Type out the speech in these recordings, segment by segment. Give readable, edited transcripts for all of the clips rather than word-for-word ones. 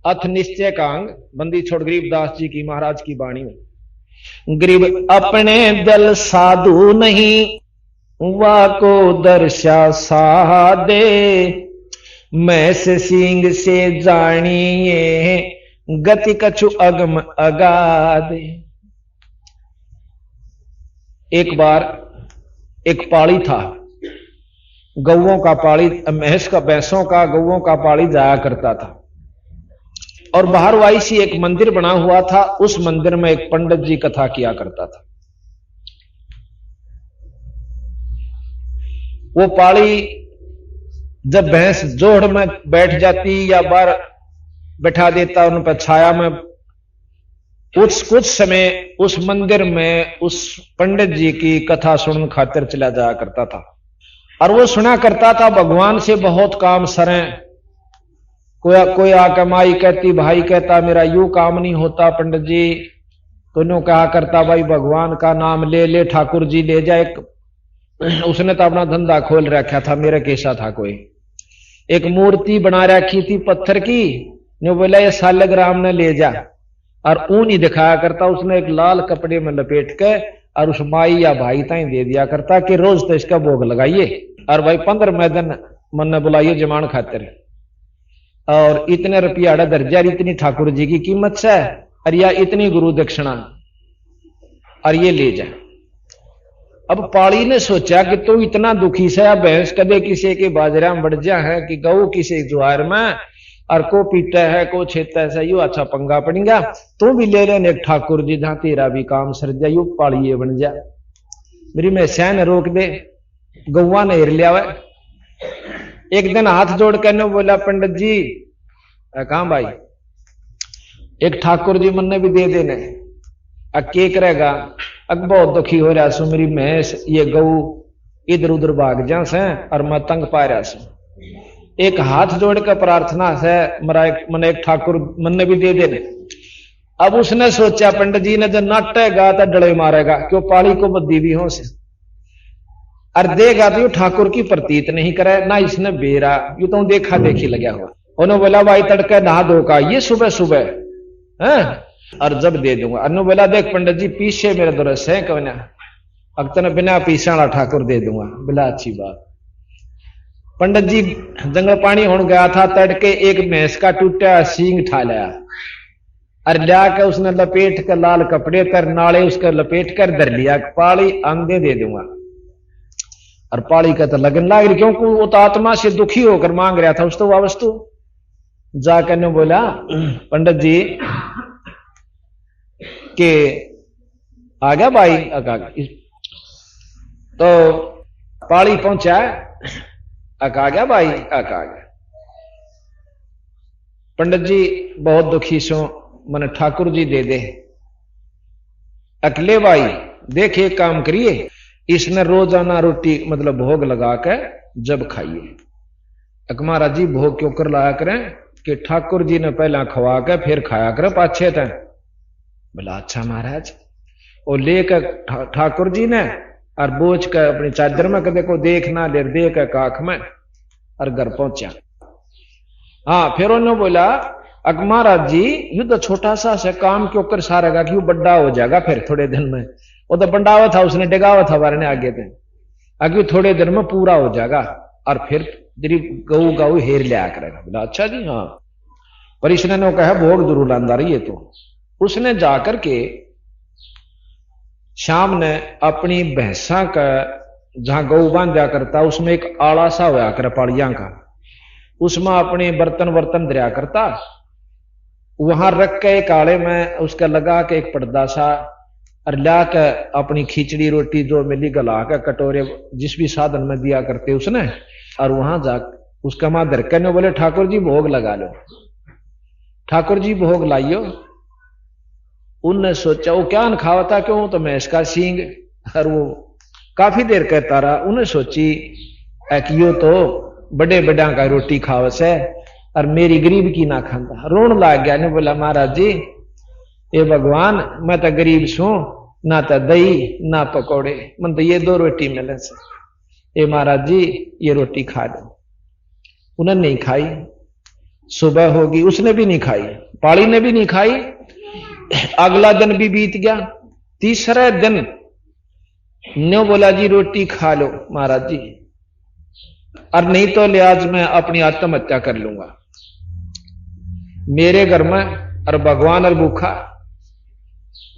अथ निश्चय कांग बंदी छोड़ गरीबदास जी की महाराज की वाणी में। गरीब अपने दल साधु नहीं, वा को दर्शा सादे, मैं से सिंह से जानिए, गति कछु अगम अगाधे। एक बार एक पाड़ी था, गौओं का पाड़ी, भैंसों का गौओं का पाड़ी जाया करता था। और बाहर वाई सी एक मंदिर बना हुआ था, उस मंदिर में एक पंडित जी कथा किया करता था। वो पाड़ी जब भैंस जोड़ में बैठ जाती या बाहर बैठा देता उन पर छाया में, कुछ समय उस मंदिर में उस पंडित जी की कथा सुनने खातिर चला जाया करता था। और वो सुना करता था भगवान से बहुत काम सरें। कोई आकर माई कहती, भाई कहता मेरा यूं काम नहीं होता पंडित जी। कोई कहा करता भाई भगवान का नाम ले ले, ठाकुर जी ले जाए। उसने तो अपना धंधा खोल रखा था। मेरे कैसा था, कोई एक मूर्ति बना रखी थी पत्थर की, ने बोला ये सालग्राम ने ले जा, और ऊन ही दिखाया करता। उसने एक लाल कपड़े में लपेट के और उस माई या भाई ताई दे दिया करता कि रोज तो इसका भोग लगाइए, और भाई 15 दिन मन ने बुलाइए जमान खातिर, और इतने रुपया दर्जा, इतनी ठाकुर जी की कीमत है, और या इतनी गुरु दक्षिणा, और ये ले जा। अब पाड़ी ने सोचा कि तू इतना दुखी से, भैंस कदे किसी के बाजरा में बढ़ जा है कि गऊ किसी जुआर में, और को पीता है को छेता है, यू अच्छा पंगा पड़ेगा। तू भी ले लेने एक ठाकुर जी, जहां तेरा भी काम सर जा, यू पाड़िए बन जा। मेरी मैं सैन रोक दे, गौवा ने हिर लिया। एक दिन हाथ जोड़ कर बोला पंडित जी, कहा भाई एक ठाकुर जी मन ने भी दे देने, के करेगा। अब बहुत दुखी हो रहा सु, मेरी भैंस ये गऊ इधर उधर भाग जा से, और मैं तंग पा रहा सु। एक हाथ जोड़ कर प्रार्थना से मन एक ठाकुर मन ने भी दे देने। अब उसने सोचा पंडित जी ने जो नाटेगा तो डले मारेगा, क्यों पाली को बद्दी भी हो से, और देगा तो ठाकुर की प्रतीत नहीं करे ना, इसने बेरा यू तो देखा देखी लगा हुआ। उन्होंने बोला भाई तड़के नहा धो का ये सुबह सुबह है, और जब दे दूंगा। अनु बोला देख पंडित जी पीछे मेरे दुरस है कौन, अब तो बिना पीछा ठाकुर दे दूंगा। बोला अच्छी बात। पंडित जी जंगल पानी होने गया था, तड़के एक भैंस का टूटा सींग ठा लिया, और लिया उसने लपेट कर लाल कपड़े कर नाले उसका लपेट कर धर लिया, पाली आंधे दे दूंगा। और पाली का तो लगन लाग रही, क्योंकि वो तो आत्मा से दुखी होकर मांग रहा था उस तो वस्तु। जाकर ने बोला पंडित जी के आ गया भाई, तो पाली पहुंचा, आ गया भाई, आ गया। पंडित जी बहुत दुखी सो, मन ठाकुर जी दे दे। अकेले भाई देख एक काम करिए, इसने रोजाना रोटी मतलब भोग लगा कर जब खाइए। महाराज जी भोग क्यों कर लाया करें कि ठाकुर जी ने पहला खवा के फिर खाया करें पाछे तय। बोला अच्छा महाराज। और लेकर ठाकुर जी ने और बोझ कर अपनी चादर में कदे को देखना ले दे कर काख में, और घर पहुंचा। हाँ फिर उन्होंने बोला महाराज जी युद्ध छोटा सा से काम क्यों कर सारेगा, क्यों बड़ा हो जाएगा फिर थोड़े दिन में। वो तो बंडावा था, उसने डिगावा था बारने आगे थे, आगे थोड़े दिन में पूरा हो जाएगा, और फिर तेरी गऊ गऊ हेर लिया करेगा। बोला अच्छा जी हाँ। पर इसने कहा भोग जरूर लांदा रही है। तो उसने जाकर के शाम ने अपनी भैंसा का जहां गऊ बांधा करता उसमें एक आड़ा सा होया कर पाड़िया का, उसमें अपने बर्तन वर्तन दरिया करता, वहां रख के एक आड़े में उसका लगा के एक पर्दा सा, और ला के अपनी खिचड़ी रोटी जो मिली गला के कटोरे जिस भी साधन में दिया करते उसने, और वहां जा उसका मां धर के बोले ठाकुर जी भोग लगा लो। ठाकुर जी भोग लाइयो। उनने सोचा वो क्या खावा था, क्यों तो मैं इसका सींग, और वो काफी देर कहता रहा। उन्हें सोची यो तो बड़े बड़ा का रोटी खावस है, और मेरी गरीब की ना खाता। रोन लाग गया ने बोला महाराज जी ये भगवान मैं तो गरीब छू, ना तो दही ना पकौड़े, मन तो ये 2 रोटी मिले से, ये महाराज जी ये रोटी खा दो। उन्होंने नहीं खाई। सुबह होगी, उसने भी नहीं खाई, पाली ने भी नहीं खाई। अगला दिन भी बीत गया, तीसरे दिन न्यो बोला जी रोटी खा लो महाराज जी, और नहीं तो ले आज मैं अपनी आत्महत्या कर लूंगा मेरे घर में, और भगवान और भूखा।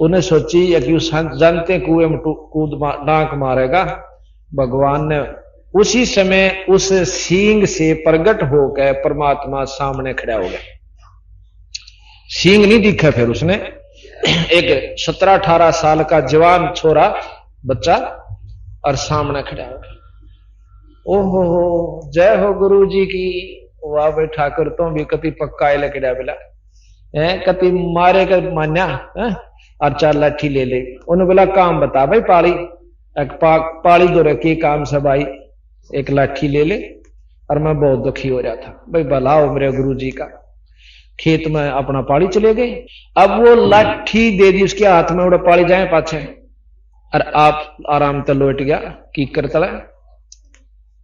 उन्हें सोची या कि उस जानते कुएं में कूद डांक मारेगा। भगवान ने उसी समय उस सींग से प्रकट होकर परमात्मा सामने खड़ा हो गया। सींग नहीं दिखा, फिर उसने एक 17-18 साल का जवान छोरा बच्चा और सामने खड़ा हो गया। ओहो जय हो गुरु जी की। वाह भाई ठाकुर तो भी कति पक्का लकड़ा बिला है, कति मारे कर मान्या है? और 4 लाठी ले ले। उन्होंने बोला काम बता भाई पाली, पाली दो रखी काम सब आई, एक लाठी ले ले। और मैं बहुत दुखी हो रहा था भाई, भला हो मेरे गुरु जी का। खेत में अपना पाली चले गए, अब वो लाठी दे दी उसके हाथ में, उड़ा पाली जाए पाछे, और आप आराम से लौट गया की करता।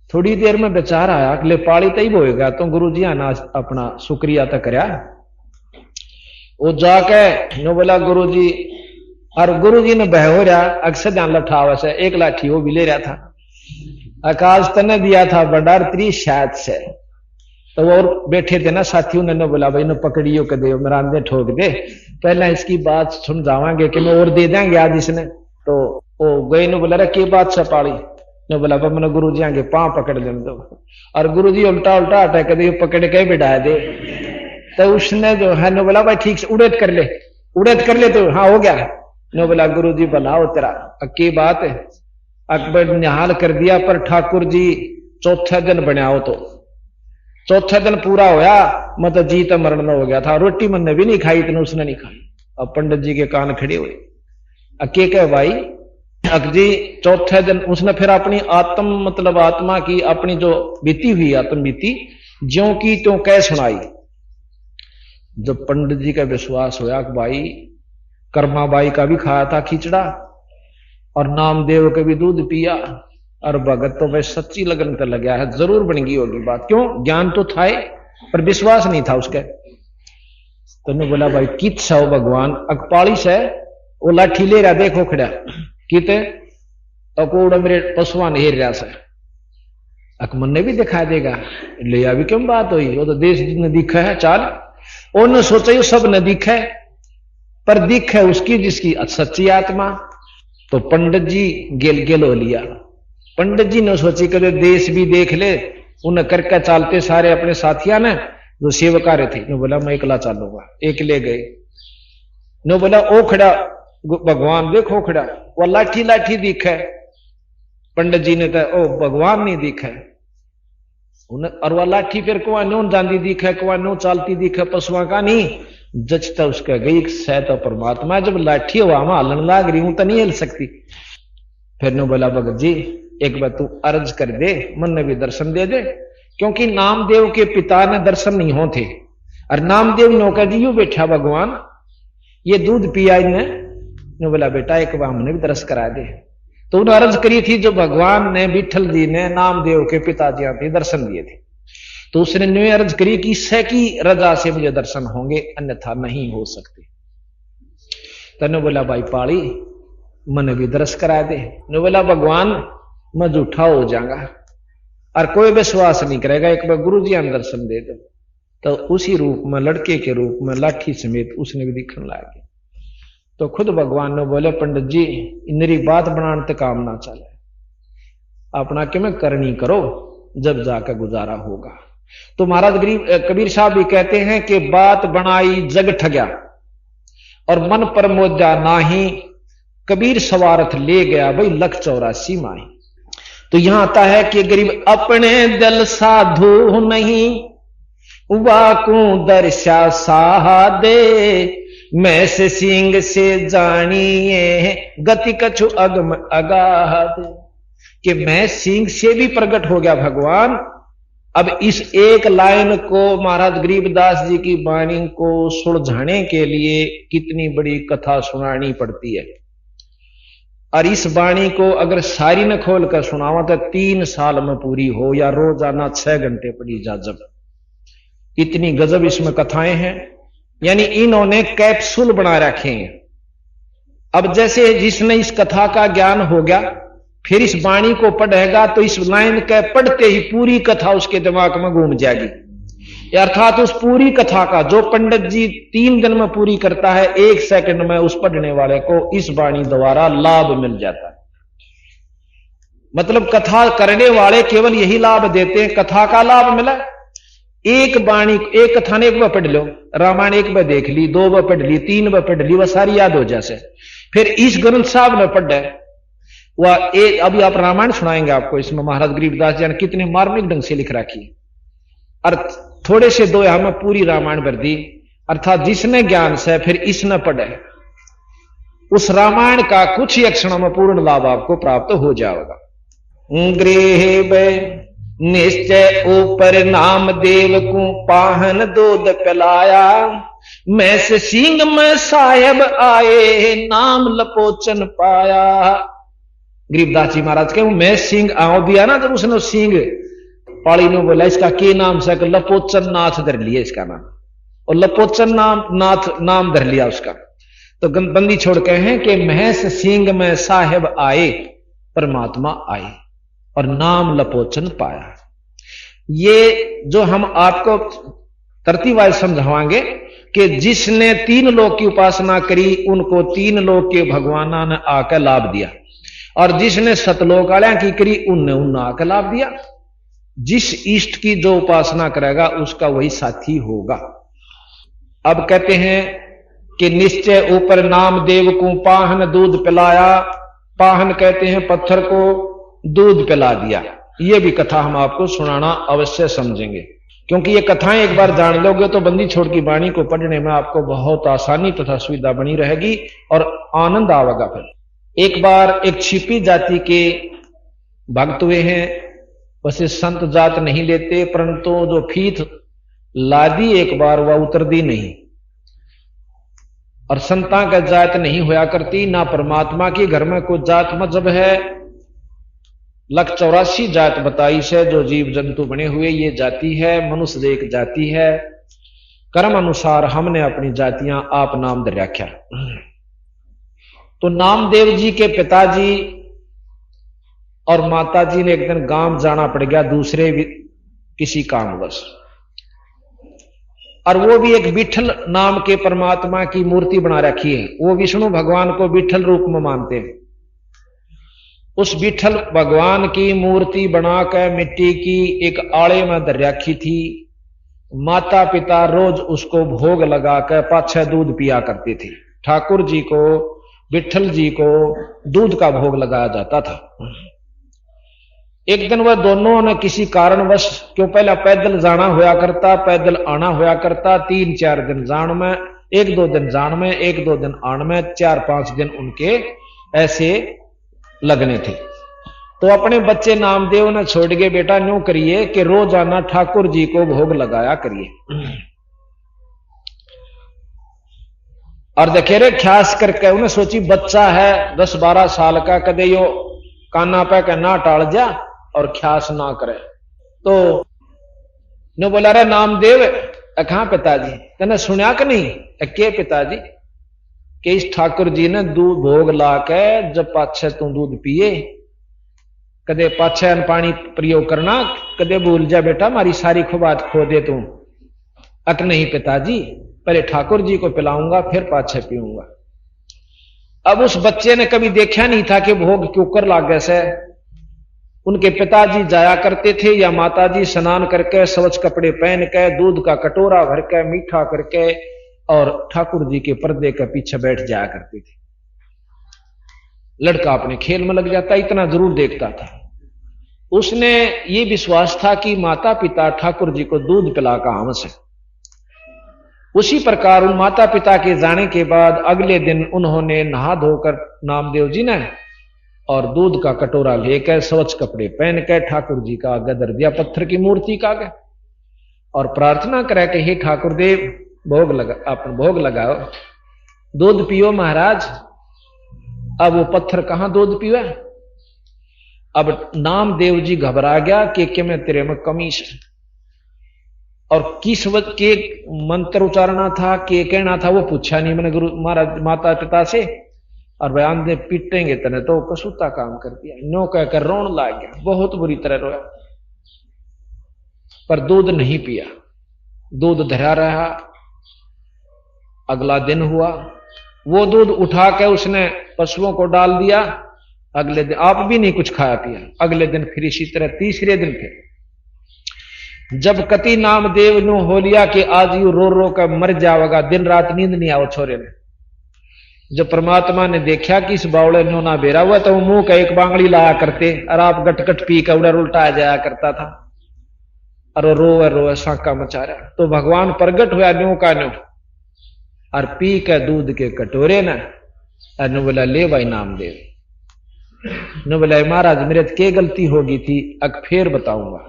थोड़ी देर में बेचारा आया, अगले पाली तई बोएगा तो गुरु जी आना अपना शुक्रिया तो करया। वो जाके नो बोला गुरु जी, और गुरु जी ने बह हो रहा अक्सर ध्यान लठावा से एक लाठी वो भी ले रहा था। आकाश तने दिया था बड़ा 30 शायद से, तो वो और बैठे थे ना साथियों ने बोला भाई ने पकड़ियो के दे मेरा अंदर ठोक दे, पहले इसकी बात समझावांगे कि मैं और दे देंगे आज इसने। तो वो गई ने बोला रे की बात से पाली ने बोला मैंने गुरु जी आगे पांव पकड़ लेने दो, और गुरु जी उल्टा उल्टा हटा के पकड़ के बिठा दे। तो उसने जो है ने बोला भाई ठीक से उड़ेद कर ले, उड़ेद कर ले। तो हाँ हो गया। ने बोला गुरु जी बनाओ तेरा की बात है। अकबर निहाल कर दिया, पर ठाकुर जी चौथे दिन बनाओ, तो चौथे दिन पूरा होया मतलब जी तो मरण हो गया था। रोटी मैंने भी नहीं खाई, इतने उसने नहीं खाई। अब पंडित जी के कान खड़े हुए, अके कहे भाई अक जी चौथे दिन उसने फिर अपनी आत्म मतलब आत्मा की अपनी जो बीती हुई आत्म बीती ज्यों की त्यों कह सुनाई। जब पंडित जी का विश्वास होया कि भाई कर्माबाई का भी खाया था खिचड़ा और नामदेव के भी दूध पिया, और भगत तो भाई सच्ची लगन तो लग गया है, जरूर बन गई होगी बात। क्यों ज्ञान तो था पर विश्वास नहीं था उसके। तो ने बोला भाई कित सौ भगवान अकपाली से वो लाठी ले रहा, देखो खड़ा किते अकोड़ा मेरे पशुआ ने हेर रहा से अकमन ने भी दिखाई देगा ले अभी क्यों बात हुई, वो तो देश ने दिखा है चाल। उन्होंने सोचा ये सब न दिखे, पर दिख है उसकी जिसकी सच्ची आत्मा। तो पंडित जी गेल हो लिया। पंडित जी ने सोची कि देश भी देख ले, उन्हें करके चालते सारे अपने साथिया ने जो सेवकारे थे। ने बोला मैं अकेला चालूंगा, एक ले गए। ने बोला ओ खड़ा भगवान देखो खड़ा, वो लाठी लाठी दिखे। पंडित जी ने कहा ओ भगवान नहीं दिखे, और वह लाठी फिर कुआ नो जाती दिखे, कुआ नो चालती दिखे, पशुआ का नहीं जचता उसका गई सह तो परमात्मा। जब लाठी हवा में हलन लाग रही हूं तो नहीं हिल सकती। फिर ने बोला भगत जी एक बार तू अर्ज कर दे, मन ने भी दर्शन दे दे, क्योंकि नामदेव के पिता ने दर्शन नहीं होते। और नामदेव नौका जी यू बैठा भगवान ये दूध पिया ने बोला बेटा एक बार हमने भी दर्श करा दे। तो उन्हें अर्ज करी थी जो भगवान ने विठल जी ने नामदेव के पिताजी थे दर्शन दिए थे। तो उसने न्यू अर्ज करी कि इससे की रजा से मुझे दर्शन होंगे, अन्यथा नहीं हो सकते। तने बोला भाई पाली मन भी दर्श करा दे। ने बोला भगवान मैं झूठा हो जाऊंगा और कोई विश्वास नहीं करेगा, एक बार गुरु जी दर्शन दे दो। तो उसी रूप में लड़के के रूप में लाठी समेत उसने भी दिखने लगे। तो खुद भगवान ने बोले पंडित जी इनरी बात बनाने तक काम ना चले, अपना कि मैं करनी करो जब जाकर गुजारा होगा। तो महाराज कबीर साहब भी कहते हैं कि बात बनाई जग ठग्या और मन पर मोजा नाही, कबीर सवारथ ले गया भाई 184 माही। तो यहां आता है कि गरीब अपने दिल साधु नहीं, वाकू दर्शा साहा दे, मैं से सिंह से जानिए गति कछु अगम अगाह दे। कि मैं सिंह से भी प्रकट हो गया भगवान। अब इस एक लाइन को महाराज गरीबदास जी की वाणी को सुलझाने के लिए कितनी बड़ी कथा सुनानी पड़ती है। और इस वाणी को अगर सारी न खोल कर सुनावा तो 3 साल में पूरी हो, या रोजाना 6 घंटे पड़ी जा जब। इतनी गजब इसमें कथाएं हैं, यानी इन्होंने कैप्सूल बना रखे हैं। अब जैसे जिसने इस कथा का ज्ञान हो गया, फिर इस वाणी को पढ़ेगा तो इस लाइन के पढ़ते ही पूरी कथा उसके दिमाग में घूम जाएगी। अर्थात उस पूरी कथा का जो पंडित जी 3 दिन में पूरी करता है, 1 सेकंड में उस पढ़ने वाले को इस वाणी द्वारा लाभ मिल जाता है। मतलब कथा करने वाले केवल यही लाभ देते हैं, कथा का लाभ मिला। एक वाणी, एक कथा ने 1 बार पढ़ लो, रामायण 1 बार देख ली, 2 बार पढ़ ली, 3 बार पढ़ ली, वह सारी याद हो जैसे। फिर इस ग्रंथ साहब ने पढ़ा वह अभी आप रामायण सुनाएंगे आपको, इसमें महाराज गरीबदास जी ने कितने मार्मिक ढंग से लिख रखी और थोड़े से 2 में पूरी रामायण भर दी। अर्थात जिसने ज्ञान से फिर इसने पढ़े, उस रामायण का कुछ ही क्षणों में पूर्ण लाभ आपको प्राप्त हो जाएगा। गृह निश्चय ऊपर नाम देव को पाहन दूध पिलाया, मैं से सिंह में साहेब आए नाम लपोचन पाया। गरीबदास जी महाराज के मैं सिंह आओ दिया ना, जब उसने सिंह पाली ने बोला इसका के नाम से, लपोचन नाथ धर लिया इसका नाम, और लपोचन नाम धर लिया उसका। तो बंदी छोड़ के हैं कि महस सिंह में साहेब आए, परमात्मा आए और नाम लपोचन पाया। ये जो हम आपको तरतीबवार समझावांगे कि जिसने 3 लोक की उपासना करी उनको 3 लोक के भगवाना ने आकर लाभ दिया, और जिसने सतलोक वाले की करी उन्हें आकर लाभ दिया। जिस इष्ट की जो उपासना करेगा उसका वही साथी होगा। अब कहते हैं कि निश्चय ऊपर नाम देव को पाहन दूध पिलाया। पाहन कहते हैं पत्थर को दूध पिला दिया। यह भी कथा हम आपको सुनाना अवश्य समझेंगे, क्योंकि ये कथाएं एक बार जान लोगे तो बंदी छोड़ की वाणी को पढ़ने में आपको बहुत आसानी तथा सुविधा बनी रहेगी और आनंद आवेगा। फिर एक बार एक छिपी जाति के भक्त हुए हैं, वैसे संत जात नहीं लेते, परंतु जो फीत लादी एक बार वह उतरदी नहीं, और संता का जात नहीं होया करती ना परमात्मा की। घर में कोई जात मजहब है, 184 जात बताई से जो जीव जंतु बने हुए, ये जाति है। मनुष्य एक जाति है, कर्म अनुसार हमने अपनी जातियां आप नाम दे रखा। तो नामदेव जी के पिताजी और माताजी ने एक दिन गांव जाना पड़ गया दूसरे किसी कामवश, और वो भी एक विठल नाम के परमात्मा की मूर्ति बना रखी है। वो विष्णु भगवान को विठल रूप में मानते हैं। उस विठल भगवान की मूर्ति बनाकर मिट्टी की एक आड़े में धर रखी थी। माता पिता रोज उसको भोग लगाकर पाछे दूध पिया करते थे। ठाकुर जी को, विठल जी को दूध का भोग लगाया जाता था। एक दिन वह दोनों ने किसी कारणवश, क्यों पहला पैदल जाना होया करता, पैदल आना होया करता, 3-4 दिन जान में, 1-2 दिन जान में, 1-2 दिन आन में, 4-5 दिन उनके ऐसे लगने थे। तो अपने बच्चे नामदेव ने छोड़ के बेटा न्यों करिए कि रोजाना ठाकुर जी को भोग लगाया करिए। और देखे रे ख्यास करके उन्हें सोची बच्चा है 10-12 साल का, कदे यो काना पे के ना टाल जा और ख्यास ना करे। तो ने बोला रे नामदेव कहां पिताजी, तेने सुनिया कि नहीं? के पिताजी कि इस ठाकुर जी ने दूध भोग ला के जब पाछे तू दूध पिए, कदे पाछे पानी प्रयोग करना, कदे भूल जा बेटा मारी सारी खुबात खो दे तू। अक नहीं पिताजी, पहले ठाकुर जी को पिलाऊंगा फिर पाछे पीऊंगा। अब उस बच्चे ने कभी देखा नहीं था कि भोग क्यों कर लागे से। उनके पिताजी जाया करते थे या माताजी स्नान करके स्वच्छ कपड़े पहन के दूध का कटोरा भर के मीठा करके और ठाकुर जी के पर्दे के पीछे बैठ जाया करते थे। लड़का अपने खेल में लग जाता, इतना जरूर देखता था। उसने ये विश्वास था कि माता पिता ठाकुर जी को दूध पिला का हमस है। उसी प्रकार उन माता पिता के जाने के बाद अगले दिन उन्होंने नहा धोकर नामदेव जी ने और दूध का कटोरा लेकर स्वच्छ कपड़े पहन कर ठाकुर जी का गदर दिया, पत्थर की मूर्ति का गया, और प्रार्थना करे कि हे ठाकुर देव भोग लगाओ, दूध पियो महाराज। अब वो पत्थर कहां दूध पियो? अब नामदेव जी घबरा गया कि मैं तेरे में कमी है। और किस वक्त के मंत्र उचारना था, के कहना था, वो पूछा नहीं मैंने गुरु महाराज माता पिता से। और बयान दे पीटेंगे तने तो कसूता काम कर दिया, नो कहकर रोन लाग गया, बहुत बुरी तरह रोया, पर दूध नहीं पिया, दूध धरा रहा। अगला दिन हुआ, वो दूध उठा के उसने पशुओं को डाल दिया। अगले दिन आप भी नहीं कुछ खाया पिया। अगले दिन फिर इसी तरह, तीसरे दिन फिर जब कति नामदेव नु हो लिया कि आज यू रो रो कर मर जाएगा, दिन रात नींद नहीं आओ छोरे ने। जब परमात्मा ने देखा कि इस बावड़े नो ना बेरा हुआ, तो मुंह का एक बांगड़ी लाया करते और आप गटगट पी कर उड़र उल्टा जाया करता था और रोवे रोवे साका मचा रहा। तो भगवान प्रगट हुआ न्यू का न्यू और पी के दूध के कटोरे न और बोला ले भाई नामदेव। नु बोला महाराज मेरे क्या गलती होगी थी, अब फिर बताऊंगा।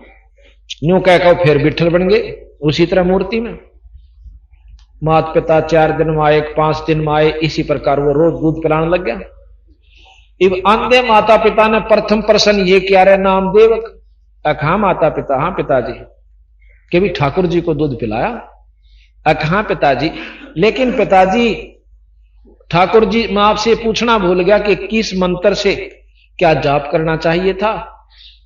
न्यू कह फिर बिठल बन गए उसी तरह मूर्ति में। मात पिता 4 दिन में आए, 5 दिन में आए, इसी प्रकार वो रोज दूध पिलाने लग गया। इब अंधे माता पिता ने प्रथम प्रश्न ये किया रे नामदेव, हाँ माता पिता, हाँ पिताजी, कि भी ठाकुर जी को दूध पिलाया? हाँ पिताजी, लेकिन पिताजी ठाकुर जी मैं आपसे पूछना भूल गया कि किस मंत्र से क्या जाप करना चाहिए था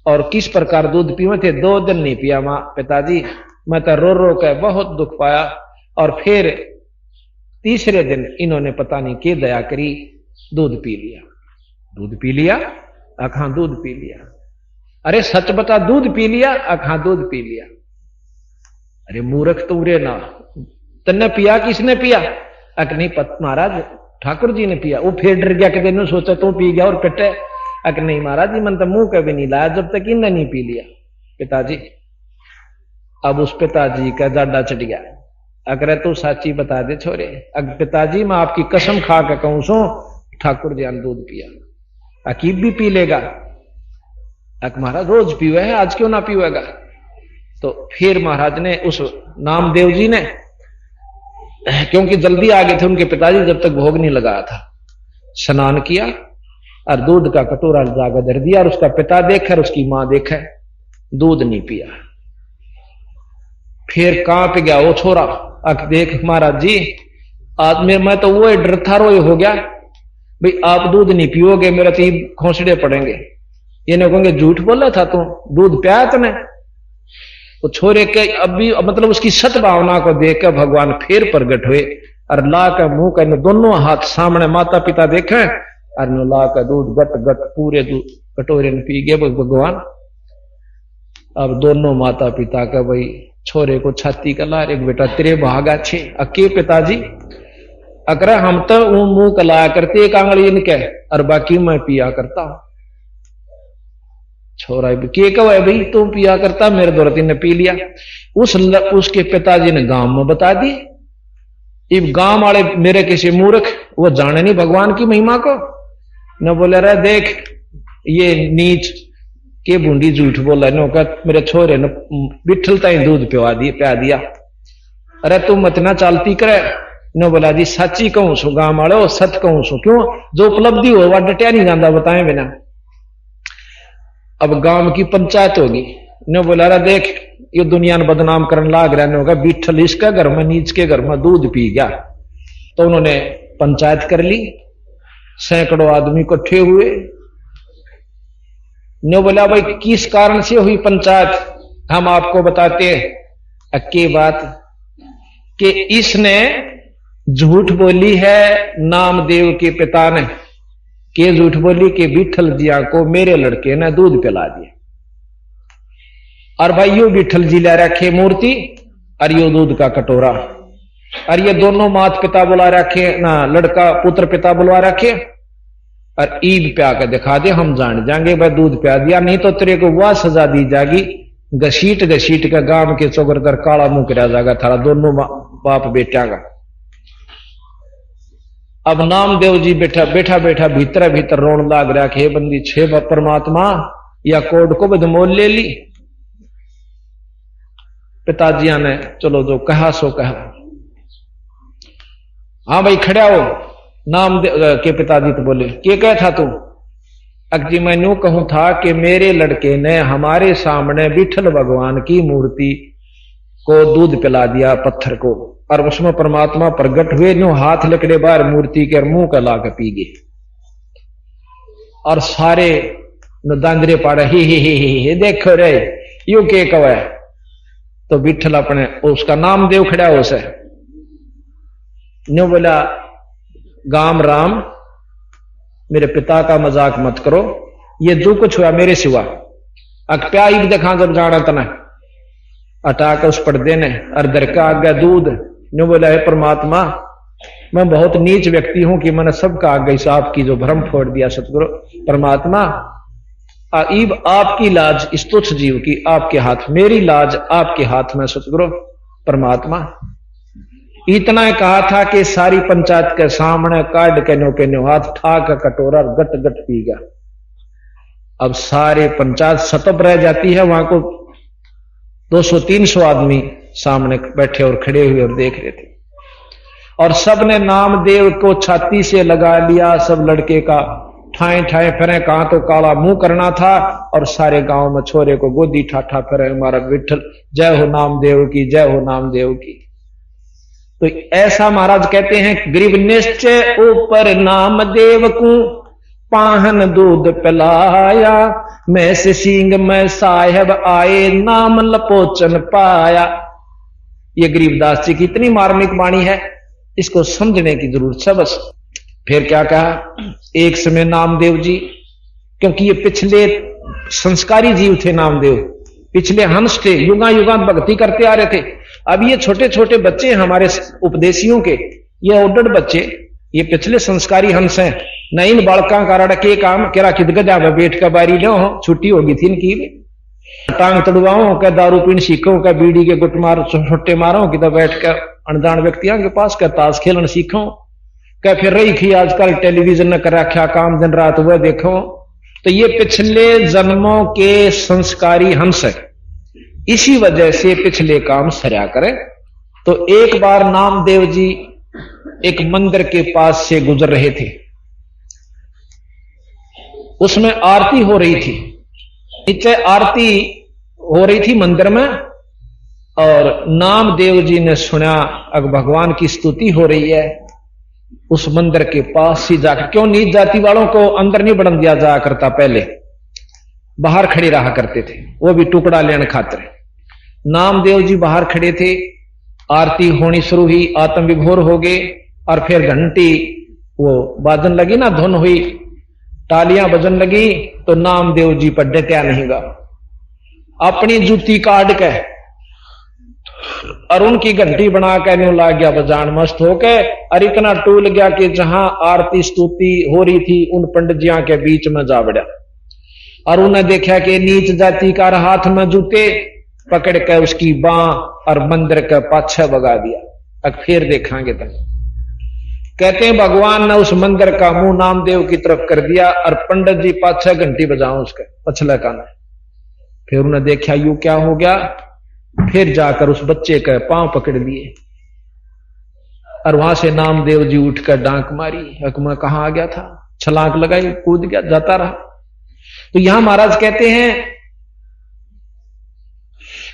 और किस प्रकार दूध पीवे थे। 2 दिन नहीं पिया मां पिताजी, मैं तो रो रो के बहुत दुख पाया। और फिर तीसरे दिन इन्होंने पता नहीं क्या दया करी, दूध पी लिया। दूध पी लिया? हाँ दूध पी लिया। अरे सच बता, दूध पी लिया? हाँ दूध पी लिया। अरे मूर्ख तूरे ना, तन्ने पिया? किसने पिया? अक नहीं महाराज ठाकुर जी ने पिया। वो फिर डर गया कि तेन सोचा तू पी गया और पिटे। अक नहीं महाराज जी, मन तो मुंह कभी नहीं लाया जब तक इन्हें नहीं पी लिया। पिताजी, अब उस पिताजी का जाडा चढ़ गया। अगर तू साची बता दे छोरे, अगर पिताजी मैं आपकी कसम खा के कहूं सो ठाकुर जी ने दूध पिया। अकीब भी पी लेगा? अक महाराज रोज पीवे है, आज क्यों ना पीवेगा? तो फिर महाराज ने उस नामदेव जी ने, क्योंकि जल्दी आ गए थे उनके पिताजी, जब तक भोग नहीं लगाया था, स्नान किया और दूध का कटोरा जाकर धर दिया। और उसका पिता देखे और उसकी मां देखे, दूध नहीं पिया। फिर कांप गया वो छोरा। अक देख महाराज जी, आज में मैं तो वो डर था, रोए हो गया भाई, आप दूध नहीं पियोगे मेरे तो खोसड़े पड़ेंगे। ये नहीं कहेंगे झूठ बोला था तू, दूध पिया तूने? तो छोरे के अभी मतलब उसकी सत भावना को देख कर भगवान फिर प्रगट हुए और ला कर मुंह कर दोनों हाथ सामने माता पिता देखे और ला कर दूध गट गट पूरे दूध कटोरे में पी गए भगवान। अब दोनों माता पिता का भाई छोरे को छाती का ला, एक बेटा तेरे भाग अच्छे अके पिताजी, अगर हम तो वो मुंह कलाया करते एक आंगली इनके और बाकी मैं पिया करता। छोरा के कहो है भाई तू पिया करता, मेरे दौरती ने पी लिया। उसके पिताजी ने गांव में बता दी। इब गांव वाले मेरे किसी मूर्ख वो जाने नहीं भगवान की महिमा को, न बोले रहे देख ये नीच के बूंदी झूठ बोला नो का मेरे छोरे ने बिठलता ही दूध पिया दिया। अरे तू मत ना चालती करे। नो बोला जी सच्ची कहूं सु गांव वाले, सच कहूं सु, क्यों जो उपलब्धि हो वह डटिया नहीं जाता बताए बिना। अब गांव की पंचायत होगी। ने बोला रहा देख ये दुनिया ने बदनाम करने लाग रहा होगा, बिठल इसके घर में नीच के घर में दूध पी गया। तो उन्होंने पंचायत कर ली, सैकड़ों आदमी इकट्ठे हुए। ने बोला भाई किस कारण से हुई पंचायत, हम आपको बताते हैं। अक्की बात कि इसने झूठ बोली है नामदेव के पिता ने, के झूठ बोली कि विठल जिया को मेरे लड़के ने दूध पिला दिया। और भाई यो विठल जी ले रखे मूर्ति और यो दूध का कटोरा, और ये दोनों माता पिता बुला रखे ना, लड़का पुत्र पिता बुलवा रखे और ईद प्या के दिखा दे, हम जान जाएंगे भाई दूध प्या दिया, नहीं तो तेरे को वह सजा दी जाएगी, घसीट घसीट के गांव के चौगर काला मुंह करा जाएगा थारा दोनों बाप बेटिया का। अब नामदेव जी बैठा बैठा बैठा भीतर भीतर रोन लाग रहा कि हे बंदी छे परमात्मा या कोड को बदमोल ले ली। पिताजिया ने चलो जो कहा सो कहा। हाँ भाई खड़ा हो। नामदेव के पिताजी तो बोले क्या कहा था तू? अजी मैं यूं कहूं था कि मेरे लड़के ने हमारे सामने विठल भगवान की मूर्ति को दूध पिला दिया पत्थर को, और उसमें परमात्मा प्रकट हुए, न्यू हाथ लकड़े बाहर मूर्ति के मुंह का ला के पी गए। और सारे दांदरे पाड़े ही देखो रे यू के कवे। तो विठल अपने उसका नाम देव खड़ा हो से न्यू बोला, गाम राम मेरे पिता का मजाक मत करो, ये जो कुछ हुआ मेरे सिवा अकप्या ही देखा जब जाना तना अटा के उस पर्दे ने अर्धर का आगे दूध। न्यू बोला, है परमात्मा मैं बहुत नीच व्यक्ति हूं कि मैंने सबका आगे हिसाब की जो भ्रम फोड़ दिया सतगुरु परमात्मा। ईब आपकी लाज इस तुच्छ जीव की आपके हाथ, मेरी लाज आपके हाथ में सतगुरु परमात्मा। इतना कहा था कि सारी पंचायत के सामने काट के नो हाथ ठा का कटोरा गट गट पी गया। अब सारे पंचायत सतब रह जाती है, वहां को 200-300 आदमी सामने बैठे और खड़े हुए और देख रहे थे, और सबने नामदेव को छाती से लगा लिया। सब लड़के का ठाए ठाए फिरे, कहां तो काला मुंह करना था, और सारे गांव में छोरे को गोदी ठाठा फिरे, हमारा विठल जय हो नामदेव की, जय हो नामदेव की। तो ऐसा महाराज कहते हैं, गरीब निश्चय ऊपर नामदेव को पाहन दूध पिलाया, मैं से सिंह में साहेब आए नाम लपोचन पाया। ये गरीबदास जी की इतनी मार्मिक वाणी है, इसको समझने की जरूरत है बस। फिर क्या कहा, एक समय नामदेव जी, क्योंकि ये पिछले संस्कारी जीव थे नामदेव, पिछले हंस थे, युगा युगा भक्ति करते आ रहे थे। अब ये छोटे छोटे बच्चे हमारे उपदेशियों के, ये ओडड बच्चे, ये पिछले संस्कारी हंस हैं। न इन बालका का रड़के काम केरा किदगदा में बैठ कर बारी लो, छुट्टी होगी थी इनकी, टांग तड़वाओ क्या दारू पीन सीखो क्या बीड़ी के गुट मार छुट्टे मारो कि बैठ कर अनजान व्यक्तियों के पास क्या ताश खेलन सीखो क्या फिर रही थी आजकल टेलीविजन न कर रखा काम दिन रात वह देखो। तो ये पिछले जन्मों के संस्कारी हंस है, इसी वजह से पिछले काम सरया करें। तो एक बार नामदेव जी एक मंदिर के पास से गुजर रहे थे, उसमें आरती हो रही थी, नीचे आरती हो रही थी मंदिर में, और नामदेव जी ने सुना अब भगवान की स्तुति हो रही है। उस मंदिर के पास ही जाकर, क्यों नीच जाति वालों को अंदर नहीं बढ़न दिया जाया करता, पहले बाहर खड़े रहा करते थे, वो भी टुकड़ा लेने खातिर। नामदेव जी बाहर खड़े थे, आरती होनी शुरू हुई, आत्म विभोर हो गए, और फिर घंटी वो बाजन लगी ना, धुन हुई, तालियां बजन लगी, तो नामदेव जी पर डटा नहीं गा, अपनी जूती काट के और उनकी घंटी बना के न्यू ला गया बजान मस्त होके, और इतना टूल गया कि जहां आरती स्तुति हो रही थी उन पंडित के बीच में जा बढ़ा, और उन्हें देखा कि नीच जाति का हाथ में जूते पकड़ के उसकी बां और मंदिर के पाछे भगा दिया। अब फिर देखांगे तक कहते हैं भगवान ने उस मंदिर का मुंह नामदेव की तरफ कर दिया, और पंडित जी पाछे घंटी बजाओ उसके पछले कान। फिर उन्हें देखा यू क्या हो गया, फिर जाकर उस बच्चे के पांव पकड़ लिए, और वहां से नामदेव जी उठकर डांक मारी, मैं कहां आ गया था, छलांग लगाई, कूद गया, जाता रहा। तो यहां महाराज कहते हैं,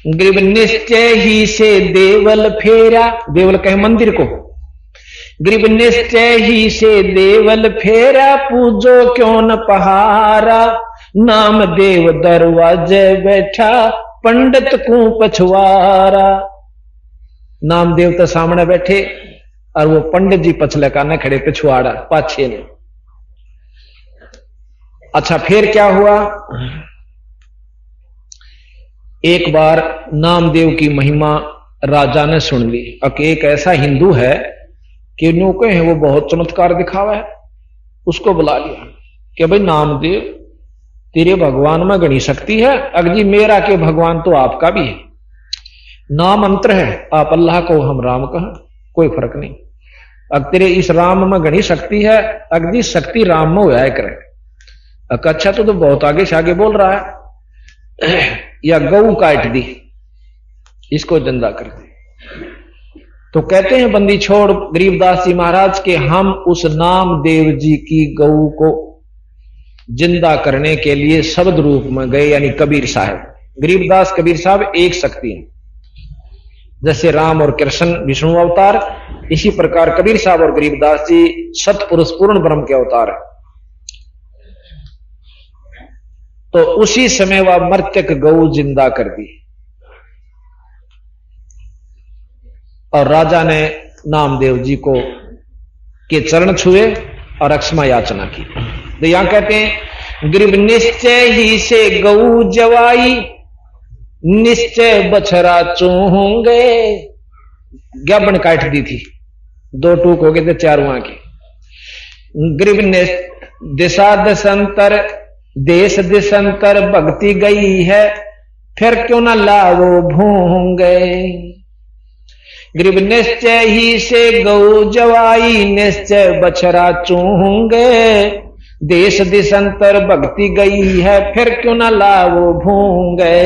गरीब निश्चय ही से देवल फेरा, देवल कहे मंदिर को, गरीब निश्चय ही से देवल फेरा, पूजो क्यों न पहारा, नाम देव दरवाजे बैठा, पंडित को पछवारा। नामदेव तो सामने बैठे, और वो पंडित जी पछले काने खड़े, पिछवाड़ा पाछे ने। अच्छा फिर क्या हुआ, एक बार नामदेव की महिमा राजा ने सुन ली। अब एक ऐसा हिंदू है कि न्यू कहे वो बहुत चमत्कार दिखावा है, उसको बुला लिया कि भाई नामदेव तेरे भगवान में घनी शक्ति है, अगजी मेरा के भगवान तो आपका भी है, नाम मंत्र है, आप अल्लाह को हम राम कहें कोई फर्क नहीं, अब तेरे इस राम में घनी शक्ति है, अगजी शक्ति राम में हुआ करे। अच्छा तो बहुत आगे से आगे बोल रहा है, या गऊ काट दी इसको जिंदा कर दे। तो कहते हैं बंदी छोड़ गरीबदास जी महाराज के, हम उस नामदेव जी की गऊ को जिंदा करने के लिए शब्द रूप में गए, यानी कबीर साहब, गरीबदास कबीर साहब एक शक्ति है। जैसे राम और कृष्ण विष्णु अवतार, इसी प्रकार कबीर साहब और गरीबदास जी सतपुरुष पूर्ण ब्रह्म के अवतार है। तो उसी समय वह मृतक गऊ जिंदा कर दी और राजा ने नामदेव जी को के चरण छुए और अक्षमा याचना की। तो यहां कहते हैं गरीब निश्चय ही से गऊ जवाई, निश्चय बछरा चूहोंगे। ज्ञापन काट दी थी, 2 टूक हो गए थे 4 वहां की। गरीब ने दिशा दशंतर देश दिशंतर भक्ति गई है, फिर क्यों न लावो भूंगे। गरीब निश्चय ही से गऊ जवाई, निश्चय बछरा चूहोंगे। देश दिशंतर भक्ति गई है, फिर क्यों न लावो भूंगे।